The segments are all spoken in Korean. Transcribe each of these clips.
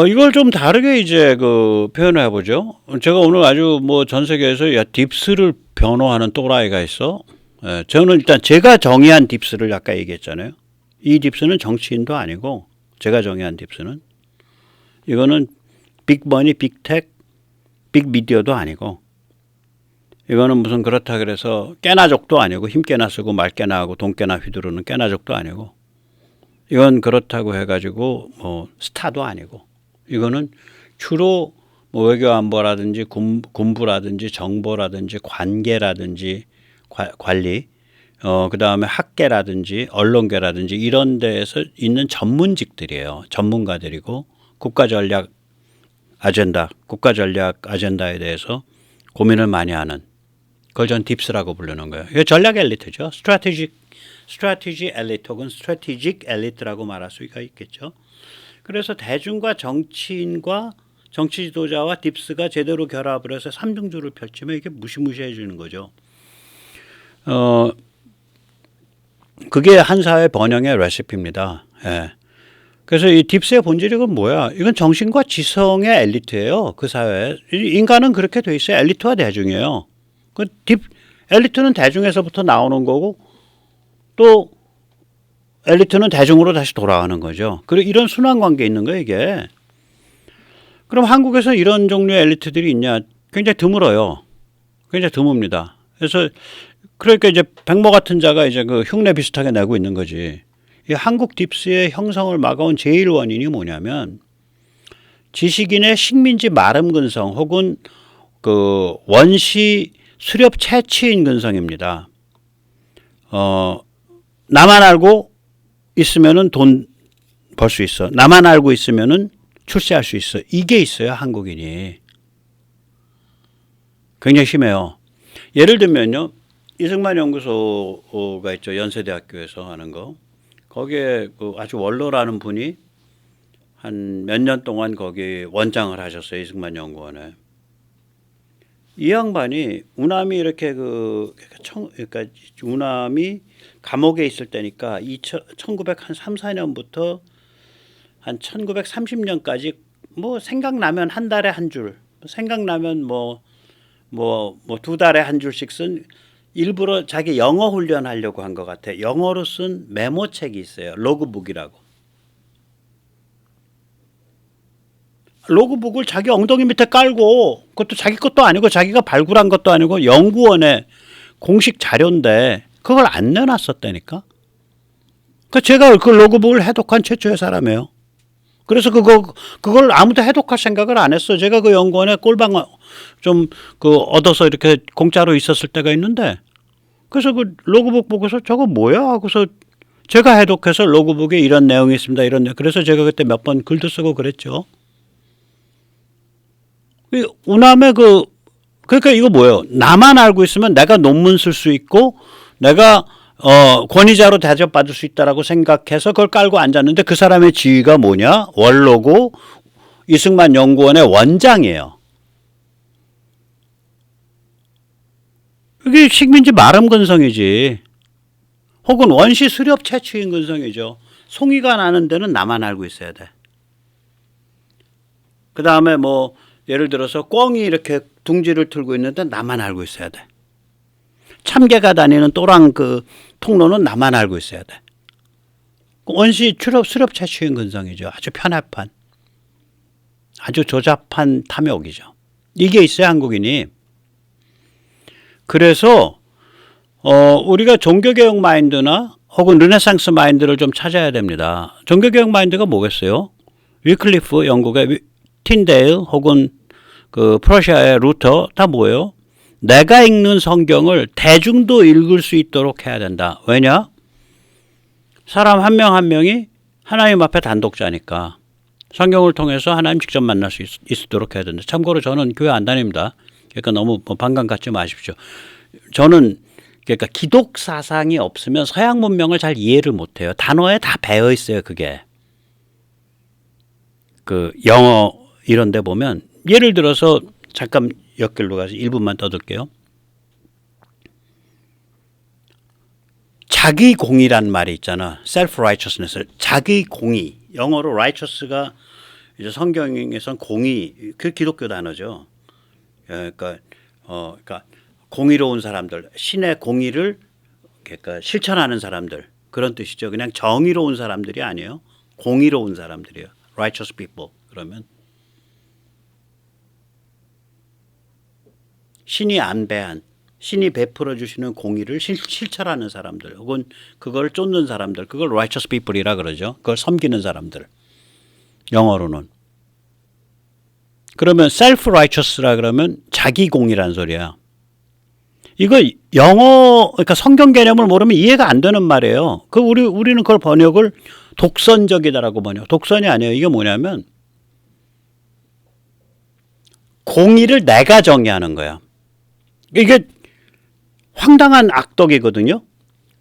이걸 좀 다르게 이제 그 표현해 보죠. 제가 오늘 아주 뭐 전 세계에서 야, 딥스를 변호하는 또라이가 있어. 예, 저는 일단 제가 정의한 딥스를 아까 얘기했잖아요. 이 딥스는 정치인도 아니고 제가 정의한 딥스는 이거는 빅머니, 빅텍, 빅미디어도 아니고 이거는 무슨 그렇다 그래서 깨나족도 아니고 힘 깨나 쓰고 말 깨나 하고 돈 깨나 휘두르는 깨나족도 아니고 이건 그렇다고 해가지고 뭐 스타도 아니고 이거는 주로 뭐 외교안보라든지 군부라든지 정보라든지 관계라든지 관리 그다음에 학계라든지 언론계라든지 이런 데에서 있는 전문직들이에요. 전문가들이고 국가 전략 아젠다에 대해서 고민을 많이 하는 그걸 전 딥스라고 부르는 거예요. 이게 전략 엘리트죠. 스트래티지 엘리트 혹은 스트래티직 엘리트라고 말할 수가 있겠죠. 그래서 대중과 정치인과 정치 지도자와 딥스가 제대로 결합을 해서 삼중주를 펼치면 이게 무시무시해지는 거죠. 그게 한 사회 번영의 레시피입니다. 예. 그래서 이 딥스의 본질이 뭐야? 이건 정신과 지성의 엘리트예요. 그 사회. 인간은 그렇게 돼 있어요. 엘리트와 대중이에요. 엘리트는 대중에서부터 나오는 거고 또 엘리트는 대중으로 다시 돌아가는 거죠. 그리고 이런 순환 관계에 있는 거예요, 이게. 그럼 한국에서 이런 종류의 엘리트들이 있냐? 굉장히 드물어요. 굉장히 드뭅니다. 그래서 그러니까 이제 백모 같은 자가 이제 그 흉내 비슷하게 내고 있는 거지. 이 한국 딥스의 형성을 막아온 제일 원인이 뭐냐면 지식인의 식민지 마름 근성 혹은 그 원시 수렵 채취인 근성입니다. 나만 알고 있으면은 돈 벌 수 있어. 나만 알고 있으면은 출세할 수 있어. 이게 있어요, 한국인이. 굉장히 심해요. 예를 들면요, 이승만 연구소가 있죠, 연세대학교에서 하는 거. 거기에 그 아주 원로라는 분이 한 몇 년 동안 거기 원장을 하셨어요, 이승만 연구원에. 이 양반이 우남이 이렇게 그러니까 우남이 감옥에 있을 때니까 1903, 4년부터 한 1930년까지 뭐 생각나면 한 달에 한 줄, 생각나면 뭐 두 달에 한 줄씩 쓴 일부러 자기 영어 훈련하려고 한 것 같아. 영어로 쓴 메모책이 있어요. 로그북이라고. 로그북을 자기 엉덩이 밑에 깔고 그것도 자기 것도 아니고 자기가 발굴한 것도 아니고 연구원의 공식 자료인데 그걸 안 내놨었다니까. 그 제가 그 로그북을 해독한 최초의 사람이에요. 그래서 그걸 아무도 해독할 생각을 안 했어. 제가 그 연구원에 꼴방 좀 얻어서 이렇게 공짜로 있었을 때가 있는데 그래서 그 로그북 보고서 저거 뭐야 하고서 제가 해독해서 로그북에 이런 내용이 있습니다. 이런 내용. 그래서 제가 그때 몇 번 글도 쓰고 그랬죠. 우남의 그러니까 이거 뭐예요? 나만 알고 있으면 내가 논문 쓸 수 있고 내가 권위자로 대접받을 수 있다라고 생각해서 그걸 깔고 앉았는데 그 사람의 지위가 뭐냐? 원로고 이승만 연구원의 원장이에요. 이게 식민지 마름 근성이지. 혹은 원시 수렵 채취인 근성이죠. 송이가 나는 데는 나만 알고 있어야 돼. 그 다음에 뭐 예를 들어서 꿩이 이렇게 둥지를 틀고 있는데 나만 알고 있어야 돼. 참개가 다니는 또랑 그 통로는 나만 알고 있어야 돼. 원시 수렵 채취인 근성이죠. 아주 편협한, 아주 조잡한 탐욕이죠. 이게 있어요, 한국인이. 그래서 우리가 종교개혁 마인드나 혹은 르네상스 마인드를 좀 찾아야 됩니다. 종교개혁 마인드가 뭐겠어요? 위클리프 영국의 틴데일 혹은 그 프러시아의 루터 다 뭐예요? 내가 읽는 성경을 대중도 읽을 수 있도록 해야 된다. 왜냐? 사람 한 명 한 명이 하나님 앞에 단독자니까 성경을 통해서 하나님 직접 만날 수 있도록 해야 된다. 참고로 저는 교회 안 다닙니다. 그러니까 너무 반감 갖지 마십시오. 저는 그러니까 기독 사상이 없으면 서양 문명을 잘 이해를 못해요. 단어에 다 배어 있어요. 그게 그 영어 이런 데 보면 예를 들어서 잠깐 옆길로 가서 1분만 떠들게요. 자기 공의란 말이 있잖아. self righteousness. 자기 공의. 영어로 righteous가 이제 성경에선 공의 그 기독교 단어죠. 그러니까 공의로운 사람들, 신의 공의를 그러니까 실천하는 사람들 그런 뜻이죠. 그냥 정의로운 사람들이 아니에요. 공의로운 사람들이에요. Righteous people. 그러면 신이 안배한 신이 베풀어 주시는 공의를 실천하는 사람들 혹은 그걸 쫓는 사람들 그걸 righteous people이라 그러죠. 그걸 섬기는 사람들. 영어로는. 그러면 self-righteous라 그러면 자기공이라는 소리야. 이거 영어 그러니까 성경 개념을 모르면 이해가 안 되는 말이에요. 우리는 그걸 번역을 독선적이다라고 번역. 독선이 아니에요. 이게 뭐냐면 공의를 내가 정의하는 거야. 이게 황당한 악덕이거든요.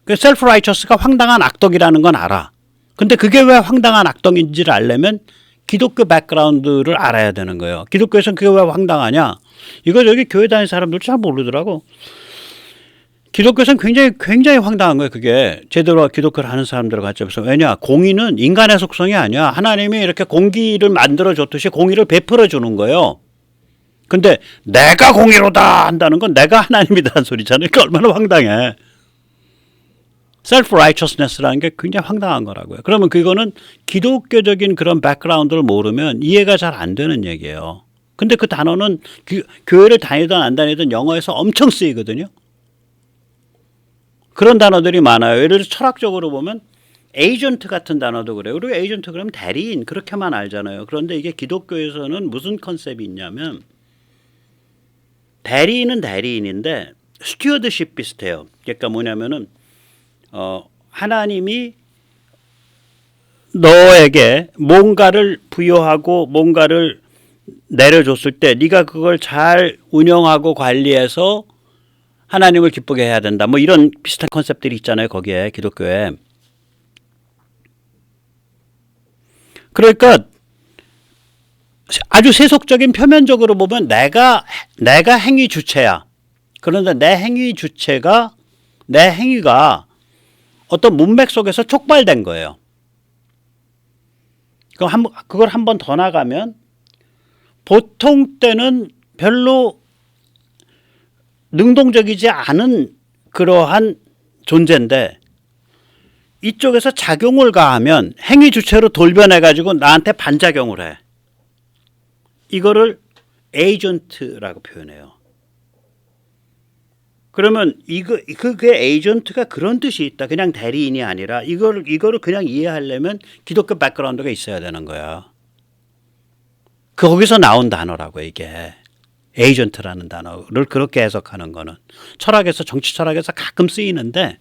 self-righteous가 황당한 악덕이라는 건 알아. 근데 그게 왜 황당한 악덕인지를 알려면 기독교 백그라운드를 알아야 되는 거예요. 기독교에서는 그게 왜 황당하냐? 이거 저기 교회 다니는 사람들 잘 모르더라고. 기독교에서는 굉장히 황당한 거예요. 그게 제대로 기독교를 하는 사람들을 같이 해서 왜냐? 공의는 인간의 속성이 아니야. 하나님이 이렇게 공기를 만들어 줬듯이 공의를 베풀어 주는 거예요. 근데 내가 공의로다 한다는 건 내가 하나님이라는 소리잖아요. 그러니까 얼마나 황당해. self-righteousness라는 게 굉장히 황당한 거라고요. 그러면 그거는 기독교적인 그런 백그라운드를 모르면 이해가 잘 안 되는 얘기예요. 근데 그 단어는 교회를 다니든 안 다니든 영어에서 엄청 쓰이거든요. 그런 단어들이 많아요. 예를 들어 철학적으로 보면 에이전트 같은 단어도 그래요. 그리고 에이전트 그러면 대리인 그렇게만 알잖아요. 그런데 이게 기독교에서는 무슨 컨셉이 있냐면 대리인은 대리인인데 스튜어드십 비슷해요. 그러니까 뭐냐면은 하나님이 너에게 뭔가를 부여하고 뭔가를 내려줬을 때 네가 그걸 잘 운영하고 관리해서 하나님을 기쁘게 해야 된다. 뭐 이런 비슷한 컨셉들이 있잖아요. 거기에 기독교에. 그러니까 아주 세속적인 표면적으로 보면 내가 행위 주체야. 그런데 내 행위가 어떤 문맥 속에서 촉발된 거예요. 그걸 한 번 더 나가면 보통 때는 별로 능동적이지 않은 그러한 존재인데 이쪽에서 작용을 가하면 행위 주체로 돌변해가지고 나한테 반작용을 해. 이거를 에이전트라고 표현해요. 그러면 그게 에이전트가 그런 뜻이 있다. 그냥 대리인이 아니라 이거를 그냥 이해하려면 기독교 백그라운드가 있어야 되는 거야. 거기서 나온 단어라고 이게. 에이전트라는 단어를 그렇게 해석하는 거는 정치 철학에서 가끔 쓰이는데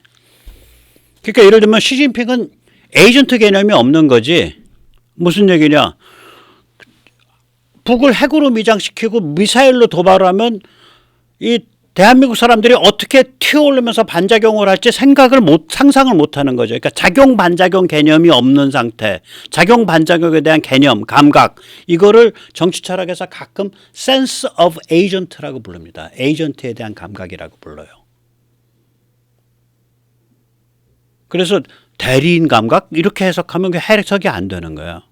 그러니까 예를 들면 시진핑은 에이전트 개념이 없는 거지. 무슨 얘기냐. 북을 핵으로 미장시키고 미사일로 도발하면 이 대한민국 사람들이 어떻게 튀어오르면서 반작용을 할지 상상을 못 하는 거죠. 그러니까 작용 반작용 개념이 없는 상태, 작용 반작용에 대한 개념, 감각 이거를 정치 철학에서 가끔 sense of agent라고 부릅니다. 에이전트에 대한 감각이라고 불러요. 그래서 대리인 감각 이렇게 해석하면 해석이 안 되는 거예요.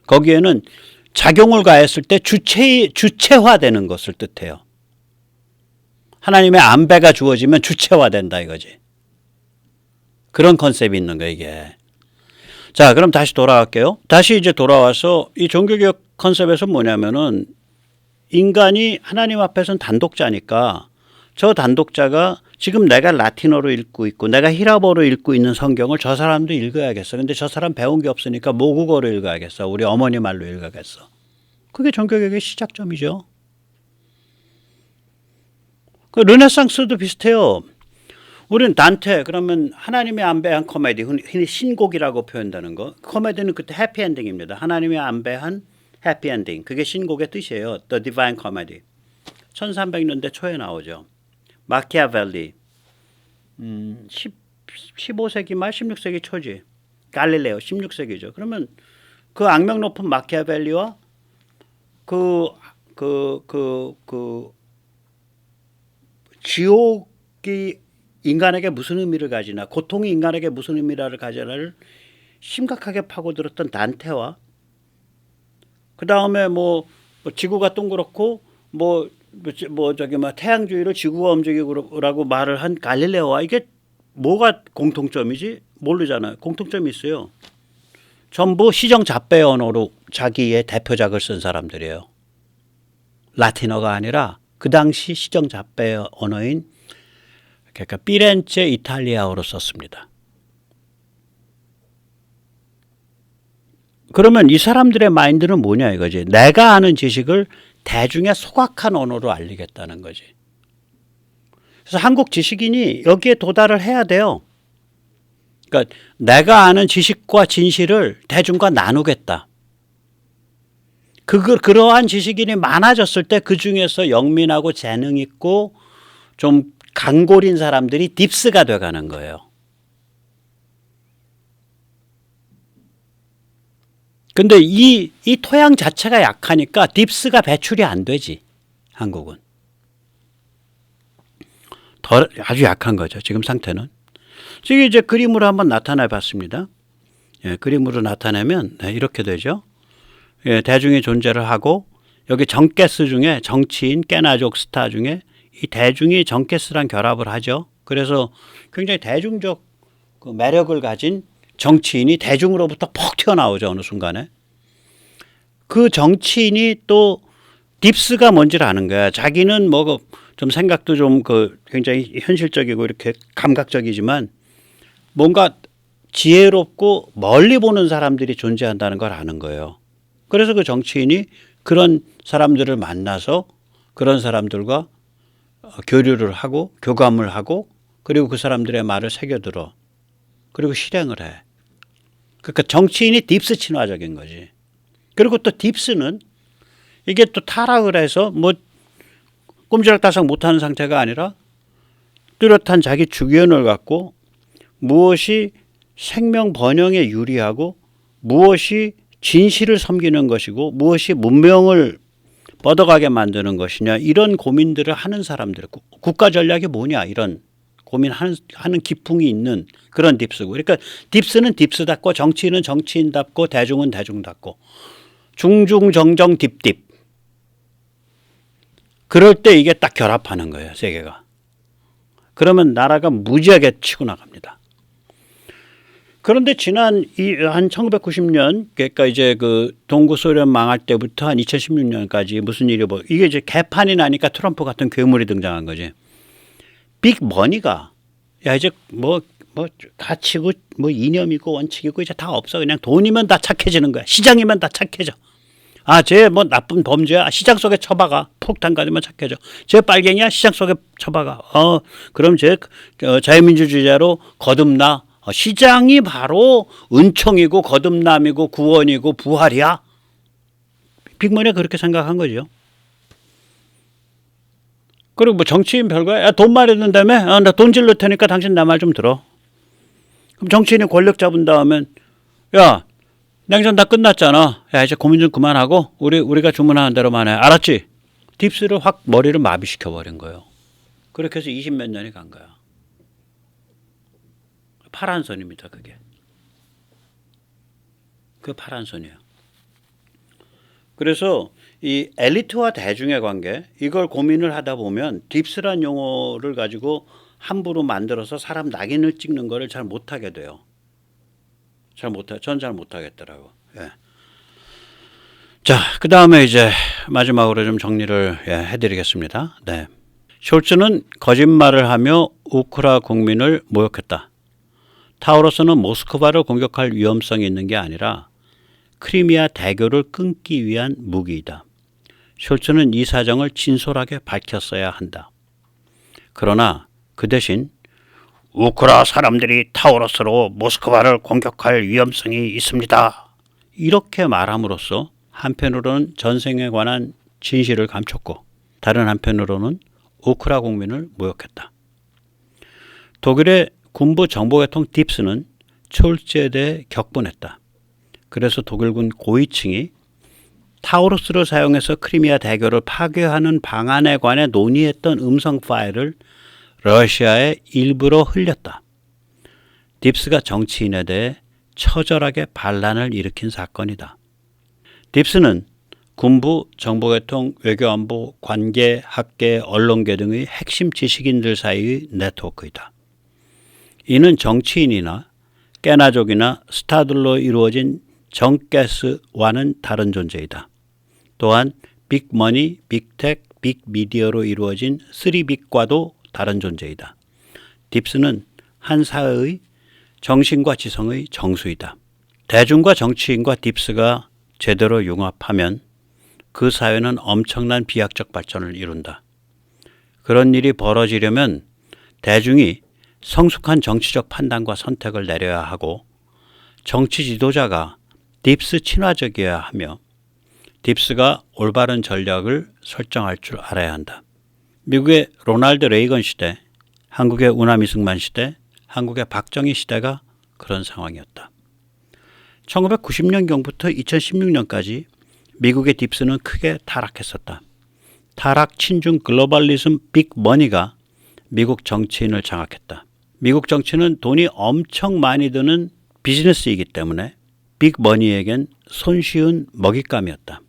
거기에는 작용을 가했을 때 주체화되는 것을 뜻해요. 하나님의 안배가 주어지면 주체화된다 이거지. 그런 컨셉이 있는 거예요 이게. 자 그럼 다시 돌아갈게요. 다시 이제 돌아와서 이 종교개혁 컨셉에서 뭐냐면은 인간이 하나님 앞에서는 단독자니까 저 단독자가 지금 내가 라틴어로 읽고 있고 내가 히라보로 읽고 있는 성경을 저 사람도 읽어야겠어. 근데 저 사람 배운 게 없으니까 모국어로 읽어야겠어. 우리 어머니 말로 읽어야겠어. 그게 종교개혁의 시작점이죠. 그 르네상스도 비슷해요. 우리는 단테 그러면 하나님의 안배한 코미디 흔히 신곡이라고 표현하는 거. 코미디는 그때 해피엔딩입니다. 하나님의 안배한 해피엔딩. 그게 신곡의 뜻이에요. The Divine Comedy. 1300년대 초에 나오죠. 마키아벨리 15세기 말 16세기 초지. 갈릴레오 16세기죠. 그러면 그 악명 높은 마키아벨리와 지옥이 인간에게 무슨 의미를 가지나 고통이 인간에게 무슨 의미를 가지나를 심각하게 파고들었던 단테와 그 다음에 뭐 지구가 동그랗고 저기 태양주위를 지구가 움직이고라고 말을 한 갈릴레오와 이게 뭐가 공통점이지? 모르잖아요. 공통점이 있어요. 전부 시정 잡배 언어로 자기의 대표작을 쓴 사람들이에요. 라틴어가 아니라 그 당시 시정 잡배 언어인 그러니까 피렌체 이탈리아어로 썼습니다. 그러면 이 사람들의 마인드는 뭐냐 이거지. 내가 아는 지식을 대중의 소각한 언어로 알리겠다는 거지. 그래서 한국 지식인이 여기에 도달을 해야 돼요. 그러니까 내가 아는 지식과 진실을 대중과 나누겠다. 그러한 지식인이 많아졌을 때 그 중에서 영민하고 재능 있고 좀 강골인 사람들이 딥스가 돼가는 거예요. 근데 이 토양 자체가 약하니까 딥스가 배출이 안 되지. 한국은. 아주 약한 거죠. 지금 상태는. 지금 이제 그림으로 한번 나타내 봤습니다. 예, 그림으로 나타내면 이렇게 되죠. 예, 대중이 존재를 하고 여기 정가스 중에 정치인, 깨나족 스타 중에 이 대중이 정가스랑 결합을 하죠. 그래서 굉장히 대중적 그 매력을 가진 정치인이 대중으로부터 퍽 튀어나오죠. 어느 순간에. 그 정치인이 또 딥스가 뭔지를 아는 거야. 자기는 뭐 좀 생각도 좀 굉장히 현실적이고 이렇게 감각적이지만 뭔가 지혜롭고 멀리 보는 사람들이 존재한다는 걸 아는 거예요. 그래서 그 정치인이 그런 사람들을 만나서 그런 사람들과 교류를 하고 교감을 하고 그리고 그 사람들의 말을 새겨들어. 그리고 실행을 해. 그러니까 정치인이 딥스 친화적인 거지. 그리고 또 딥스는 이게 또 타락을 해서 뭐 꼼지락다삭 못하는 상태가 아니라 뚜렷한 자기 주견을 갖고 무엇이 생명 번영에 유리하고 무엇이 진실을 섬기는 것이고 무엇이 문명을 뻗어가게 만드는 것이냐 이런 고민들을 하는 사람들. 국가 전략이 뭐냐 이런 고민하는 기풍이 있는 그런 딥스고. 그러니까 딥스는 딥스답고 정치인은 정치인답고 대중은 대중답고 중중정정 딥딥. 그럴 때 이게 딱 결합하는 거예요. 세계가. 그러면 나라가 무지하게 치고 나갑니다. 그런데 지난 한 1990년 그러니까 이제 그 동구 소련 망할 때부터 한 2016년까지 무슨 일이 이게 이제 개판이 나니까 트럼프 같은 괴물이 등장한 거지. 빅머니가 야 이제 뭐 가치고 뭐 이념이고 원칙이고 이제 다 없어. 그냥 돈이면 다 착해지는 거야. 시장이면 다 착해져. 쟤 뭐 나쁜 범죄야. 시장 속에 쳐박아. 폭탄 가지면 착해져. 쟤 빨갱이야. 시장 속에 쳐박아. 그럼 쟤 자유민주주의자로 거듭나. 시장이 바로 은총이고 거듭남이고 구원이고 부활이야. 빅머니가 그렇게 생각한 거죠. 그리고 뭐 정치인 별거야. 야, 돈 마련된다며? 나 돈 질러 테니까 당신 내 말 좀 들어. 그럼 정치인이 권력 잡은 다음엔 야 냉전 다 끝났잖아. 야 이제 고민 좀 그만하고 우리가 주문하는 대로만 해. 알았지? 딥스를 확 머리를 마비시켜버린 거예요. 그렇게 해서 20몇 년이 간 거야. 파란 선입니다. 그게. 그 파란 선이에요. 그래서 이 엘리트와 대중의 관계 이걸 고민을 하다 보면 딥스란 용어를 가지고 함부로 만들어서 사람 낙인을 찍는 거를 잘 못하게 돼요. 전 잘 못하겠더라고. 예. 자, 그 다음에 이제 마지막으로 좀 정리를 해드리겠습니다. 네. 숄츠는 거짓말을 하며 우크라 국민을 모욕했다. 타우러스는 모스크바를 공격할 위험성이 있는 게 아니라 크리미아 대교를 끊기 위한 무기이다. 숄츠는 이 사정을 진솔하게 밝혔어야 한다. 그러나 그 대신 우크라 사람들이 타우러스로 모스크바를 공격할 위험성이 있습니다. 이렇게 말함으로써 한편으로는 전쟁에 관한 진실을 감췄고 다른 한편으로는 우크라 국민을 모욕했다. 독일의 군부 정보계통 딥스는 숄츠에 대해 격분했다. 그래서 독일군 고위층이 타우루스를 사용해서 크리미아 대교를 파괴하는 방안에 관해 논의했던 음성 파일을 러시아에 일부러 흘렸다. 딥스가 정치인에 대해 처절하게 반란을 일으킨 사건이다. 딥스는 군부, 정보계통, 외교안보, 관계, 학계, 언론계 등의 핵심 지식인들 사이의 네트워크이다. 이는 정치인이나 깨나족이나 스타들로 이루어진 정가스와는 다른 존재이다. 또한 빅머니, 빅텍, 빅미디어로 이루어진 3빅과도 다른 존재이다. 딥스는 한 사회의 정신과 지성의 정수이다. 대중과 정치인과 딥스가 제대로 융합하면 그 사회는 엄청난 비약적 발전을 이룬다. 그런 일이 벌어지려면 대중이 성숙한 정치적 판단과 선택을 내려야 하고 정치 지도자가 딥스 친화적이어야 하며 딥스가 올바른 전략을 설정할 줄 알아야 한다. 미국의 로널드 레이건 시대, 한국의 우남 이승만 시대, 한국의 박정희 시대가 그런 상황이었다. 1990년경부터 2016년까지 미국의 딥스는 크게 타락했었다. 타락 친중 글로벌리즘 빅머니가 미국 정치인을 장악했다. 미국 정치는 돈이 엄청 많이 드는 비즈니스이기 때문에 빅머니에겐 손쉬운 먹잇감이었다.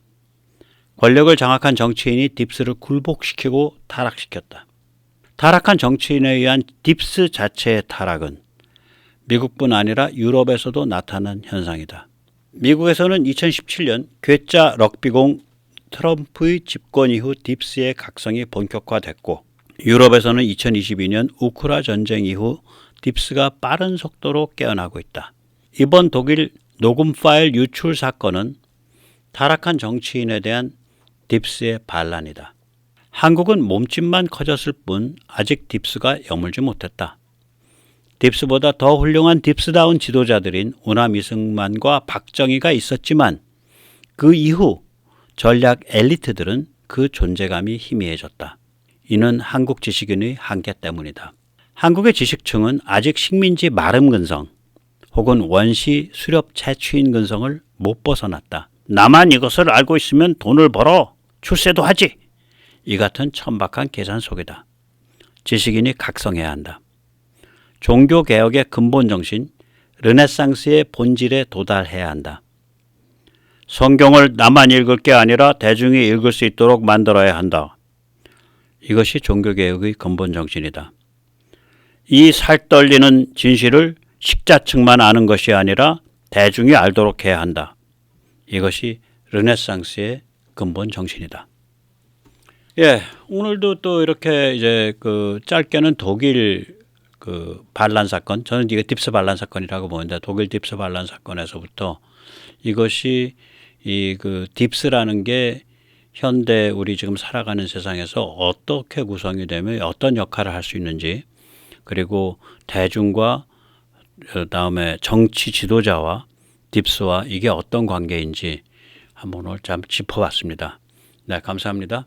권력을 장악한 정치인이 딥스를 굴복시키고 타락시켰다. 타락한 정치인에 의한 딥스 자체의 타락은 미국뿐 아니라 유럽에서도 나타난 현상이다. 미국에서는 2017년 괴짜 럭비공 트럼프의 집권 이후 딥스의 각성이 본격화됐고 유럽에서는 2022년 우크라 전쟁 이후 딥스가 빠른 속도로 깨어나고 있다. 이번 독일 녹음 파일 유출 사건은 타락한 정치인에 대한 딥스의 반란이다. 한국은 몸집만 커졌을 뿐 아직 딥스가 여물지 못했다. 딥스보다 더 훌륭한 딥스다운 지도자들인 우남 이승만과 박정희가 있었지만 그 이후 전략 엘리트들은 그 존재감이 희미해졌다. 이는 한국 지식인의 한계 때문이다. 한국의 지식층은 아직 식민지 마름근성 혹은 원시 수렵 채취인 근성을 못 벗어났다. 나만 이것을 알고 있으면 돈을 벌어 출세도 하지. 이 같은 천박한 계산 속이다. 지식인이 각성해야 한다. 종교개혁의 근본 정신, 르네상스의 본질에 도달해야 한다. 성경을 나만 읽을 게 아니라 대중이 읽을 수 있도록 만들어야 한다. 이것이 종교개혁의 근본 정신이다. 이 살떨리는 진실을 식자층만 아는 것이 아니라 대중이 알도록 해야 한다. 이것이 르네상스의 근본 정신이다. 예, 오늘도 또 이렇게 이제 짧게는 독일 반란 사건, 저는 이게 딥스 반란 사건이라고 보는데 독일 딥스 반란 사건에서부터 이것이 딥스라는 게 현대 우리 지금 살아가는 세상에서 어떻게 구성이 되면 어떤 역할을 할 수 있는지, 그리고 대중과 그다음에 정치 지도자와 딥스와 이게 어떤 관계인지 한번 오늘 좀 짚어봤습니다. 네, 감사합니다.